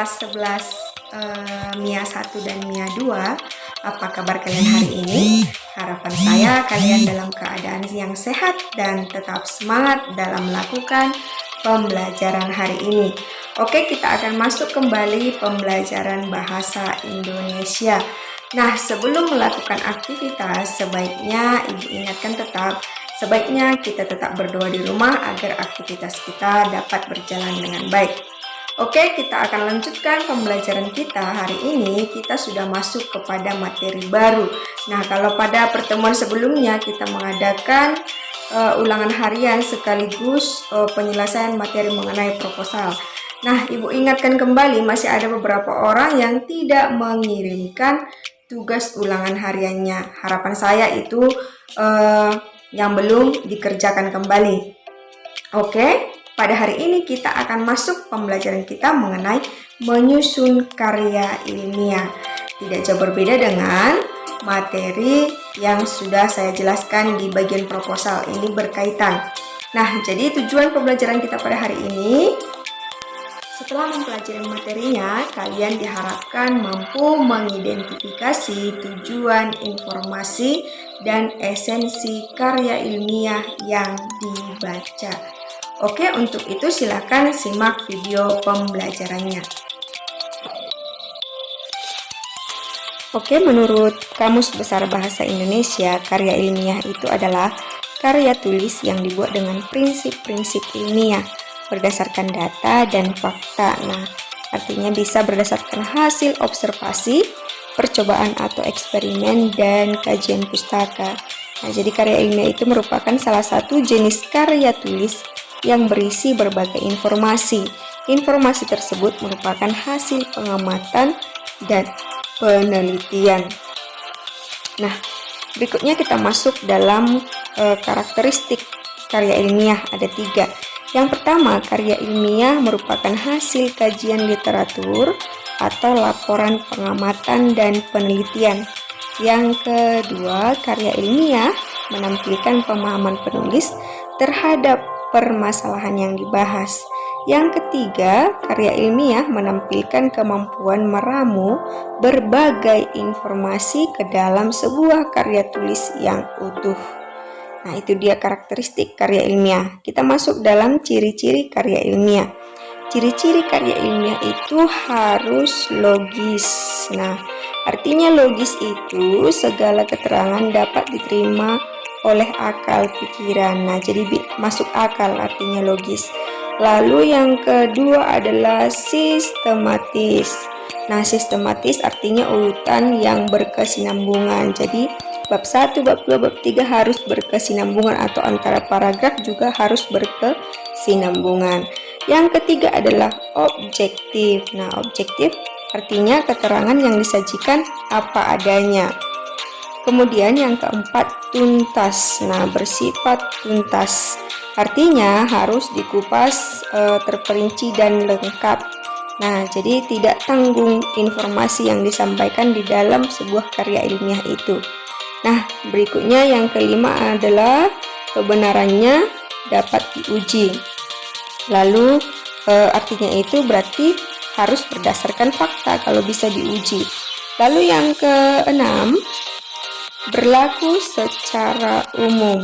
kelas 11 MIA 1 dan MIA 2. Apa kabar kalian hari ini? Harapan saya kalian dalam keadaan yang sehat dan tetap semangat dalam melakukan pembelajaran hari ini. Oke, kita akan masuk kembali pembelajaran bahasa Indonesia. Nah, sebelum melakukan aktivitas, sebaiknya Ibu ingatkan sebaiknya kita tetap berdoa di rumah agar aktivitas kita dapat berjalan dengan baik. Oke, kita akan lanjutkan pembelajaran kita. Hari ini kita sudah masuk kepada materi baru. Nah, kalau pada pertemuan sebelumnya kita mengadakan ulangan harian sekaligus penyelesaian materi mengenai proposal. Nah, Ibu ingatkan kembali masih ada beberapa orang yang tidak mengirimkan tugas ulangan hariannya. Harapan saya itu yang belum dikerjakan kembali. Oke, pada hari ini kita akan masuk pembelajaran kita mengenai menyusun karya ilmiah. Tidak jauh berbeda dengan materi yang sudah saya jelaskan di bagian proposal, ini berkaitan. Nah, jadi tujuan pembelajaran kita pada hari ini, setelah mempelajari materinya, kalian diharapkan mampu mengidentifikasi tujuan, informasi, dan esensi karya ilmiah yang dibaca. Oke, untuk itu silakan simak video pembelajarannya. Oke, menurut Kamus Besar Bahasa Indonesia, karya ilmiah itu adalah karya tulis yang dibuat dengan prinsip-prinsip ilmiah berdasarkan data dan fakta. Nah, artinya bisa berdasarkan hasil observasi, percobaan atau eksperimen, dan kajian pustaka. Nah, jadi karya ilmiah itu merupakan salah satu jenis karya tulis yang berisi berbagai informasi. Informasi tersebut merupakan hasil pengamatan dan penelitian. Nah, berikutnya kita masuk dalam karakteristik karya ilmiah, ada 3. Yang pertama, karya ilmiah merupakan hasil kajian literatur atau laporan pengamatan dan penelitian. Yang kedua, karya ilmiah menampilkan pemahaman penulis terhadap permasalahan yang dibahas. Yang ketiga, karya ilmiah menampilkan kemampuan meramu berbagai informasi ke dalam sebuah karya tulis yang utuh. Nah, itu dia karakteristik karya ilmiah. Kita masuk dalam ciri-ciri karya ilmiah. Ciri-ciri karya ilmiah itu harus logis. Nah, artinya logis itu segala keterangan dapat diterima oleh akal pikiran. Nah, jadi masuk akal artinya logis. Lalu yang kedua adalah sistematis. Nah, sistematis artinya urutan yang berkesinambungan. Jadi bab 1, bab 2, bab 3 harus berkesinambungan atau antara paragraf juga harus berkesinambungan. Yang ketiga adalah objektif. Nah, objektif artinya keterangan yang disajikan apa adanya. Kemudian yang keempat, tuntas. Nah, bersifat tuntas artinya harus dikupas terperinci dan lengkap. Nah, jadi tidak tanggung informasi yang disampaikan di dalam sebuah karya ilmiah itu. Nah, berikutnya yang kelima adalah kebenarannya dapat diuji. Lalu artinya itu berarti harus berdasarkan fakta kalau bisa diuji. Lalu yang keenam, berlaku secara umum.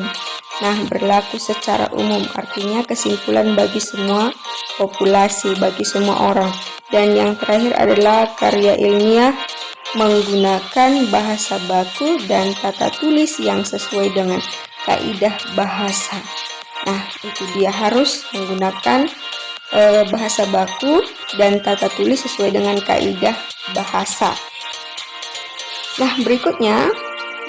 Nah, berlaku secara umum artinya kesimpulan bagi semua populasi, bagi semua orang. Dan yang terakhir adalah karya ilmiah menggunakan bahasa baku dan tata tulis yang sesuai dengan kaidah bahasa. Nah, itu dia harus menggunakan bahasa baku dan tata tulis sesuai dengan kaidah bahasa. Nah, berikutnya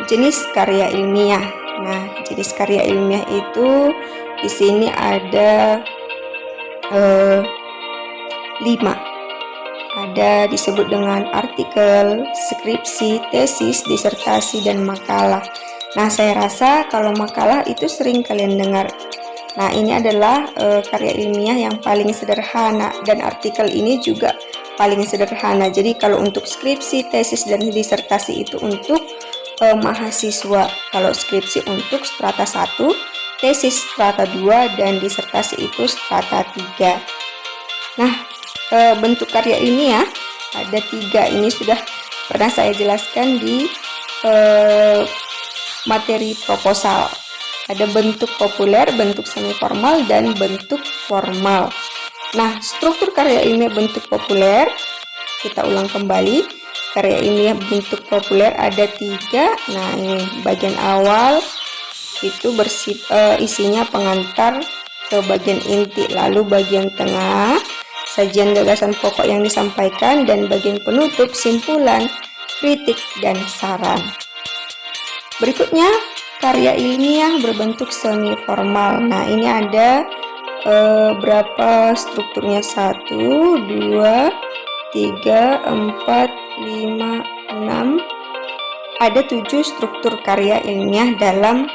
jenis karya ilmiah. Nah, jenis karya ilmiah itu di sini ada 5. Ada disebut dengan artikel, skripsi, tesis, disertasi, dan makalah. Nah, saya rasa kalau makalah itu sering kalian dengar. Nah, ini adalah karya ilmiah yang paling sederhana, dan artikel ini juga paling sederhana. Jadi kalau untuk skripsi, tesis, dan disertasi itu untuk mahasiswa. Kalau skripsi untuk strata 1, tesis strata 2, dan disertasi itu strata 3. Nah, bentuk karya ilmiah ada 3. Ini sudah pernah saya jelaskan di materi proposal. Ada bentuk populer, bentuk semi formal, dan bentuk formal. Nah, struktur karya ilmiah bentuk populer, kita ulang kembali. Karya ilmiah bentuk populer ada 3. Nah, ini bagian awal itu isinya pengantar ke bagian inti, lalu bagian tengah sajian gagasan pokok yang disampaikan, dan bagian penutup simpulan, kritik, dan saran. Berikutnya karya ilmiah berbentuk semi formal. Nah, ini ada berapa strukturnya? 1, 2, 3, 4, 5, 6. Ada 7 struktur karya ilmiah dalam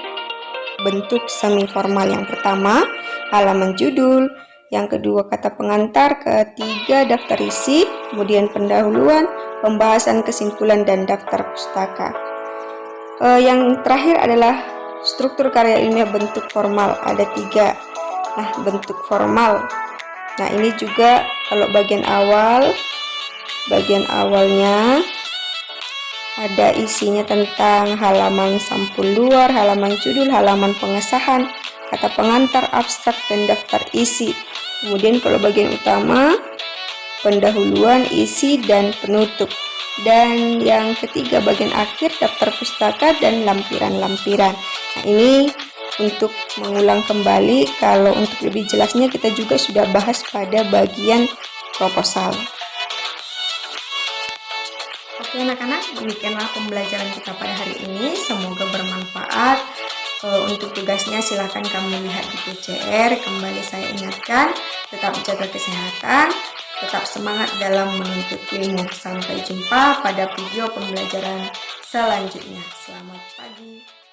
bentuk semi formal. Yang pertama, halaman judul. Yang kedua, kata pengantar. Ketiga, daftar isi. Kemudian pendahuluan, pembahasan, kesimpulan, dan daftar pustaka. Yang terakhir adalah struktur karya ilmiah bentuk formal. Ada 3. Nah, bentuk formal. Nah, ini juga kalau bagian awalnya ada isinya tentang halaman sampul luar, halaman judul, halaman pengesahan, kata pengantar, abstrak, dan daftar isi. Kemudian kalau bagian utama, pendahuluan, isi, dan penutup. Dan yang ketiga, bagian akhir, daftar pustaka dan lampiran-lampiran. Nah, ini untuk mengulang kembali. Kalau untuk lebih jelasnya kita juga sudah bahas pada bagian proposal. Oke anak-anak, demikianlah pembelajaran kita pada hari ini. Semoga bermanfaat. Untuk tugasnya silahkan kamu lihat di PCR. Kembali saya ingatkan, tetap jaga kesehatan, tetap semangat dalam menuntut ilmu. Sampai jumpa pada video pembelajaran selanjutnya. Selamat pagi.